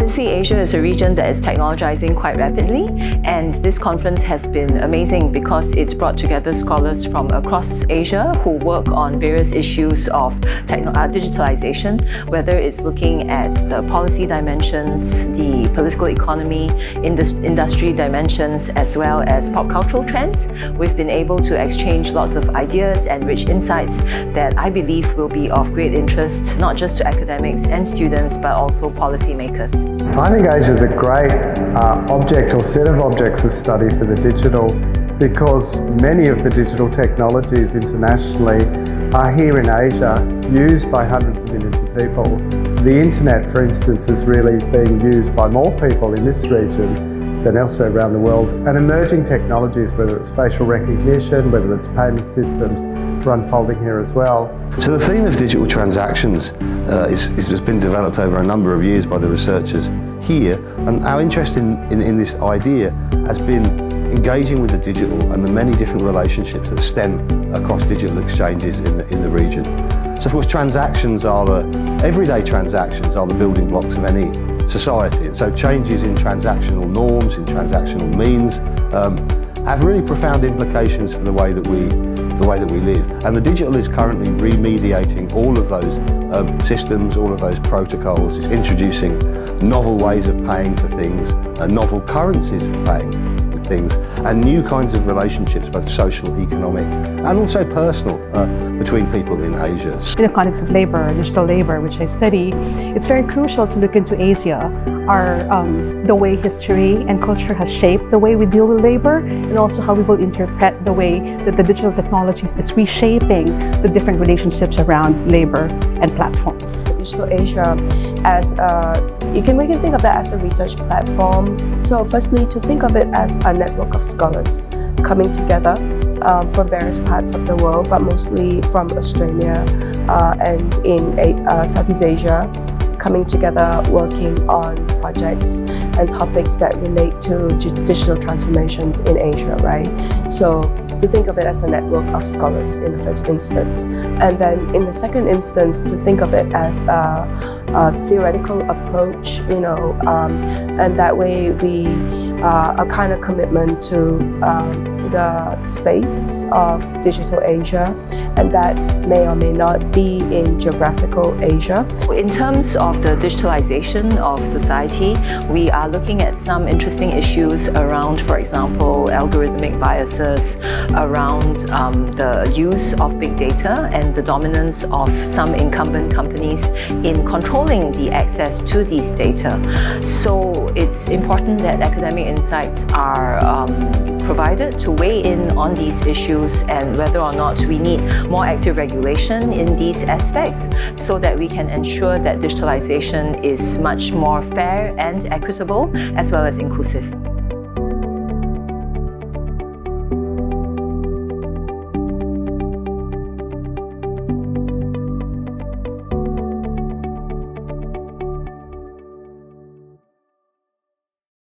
Obviously, Asia is a region that is technologizing quite rapidly, and this conference has been amazing because it's brought together scholars from across Asia who work on various issues of digitalization, whether it's looking at the policy dimensions, the political economy, industry dimensions, as well as pop cultural trends. We've been able to exchange lots of ideas and rich insights that I believe will be of great interest, not just to academics and students, but also policymakers. I think Asia is a great object or set of objects of study for the digital, because many of the digital technologies internationally are here in Asia, used by hundreds of millions of people. So the internet, for instance, is really being used by more people in this region than elsewhere around the world. And emerging technologies, whether it's facial recognition, whether it's payment systems, are unfolding here as well. So the theme of digital transactions has been developed over a number of years by the researchers here, and our interest in this idea has been engaging with the digital and the many different relationships that stem across digital exchanges in the region. So of course everyday transactions are the building blocks of any society, and so changes in transactional norms, in transactional means, have really profound implications for the way that we live. And the digital is currently remediating all of those systems, all of those protocols. It's introducing novel ways of paying for things, novel currencies for paying for things, and new kinds of relationships, both social, economic, and also personal, between people in Asia. In the context of labor, digital labor, which I study, it's very crucial to look into Asia, the way history and culture has shaped the way we deal with labor, and also how we will interpret the way that the digital technologies is reshaping the different relationships around labor and platforms. Digital Asia as we can think of that as a research platform. So firstly, to think of it as a network of scholars coming together from various parts of the world, but mostly from Australia and in Southeast Asia, coming together working on projects and topics that relate to digital transformations in Asia, right? So to think of it as a network of scholars in the first instance. And then in the second instance, to think of it as a theoretical approach, and that way a kind of commitment to the space of digital Asia, and that may or may not be in geographical Asia. In terms of the digitalization of society, we are looking at some interesting issues around, for example, algorithmic biases, around the use of big data and the dominance of some incumbent companies in controlling the access to these data. So it's important that academic insights are provided to weigh in on these issues and whether or not we need more active regulation in these aspects so that we can ensure that digitalization is much more fair and equitable as well as inclusive.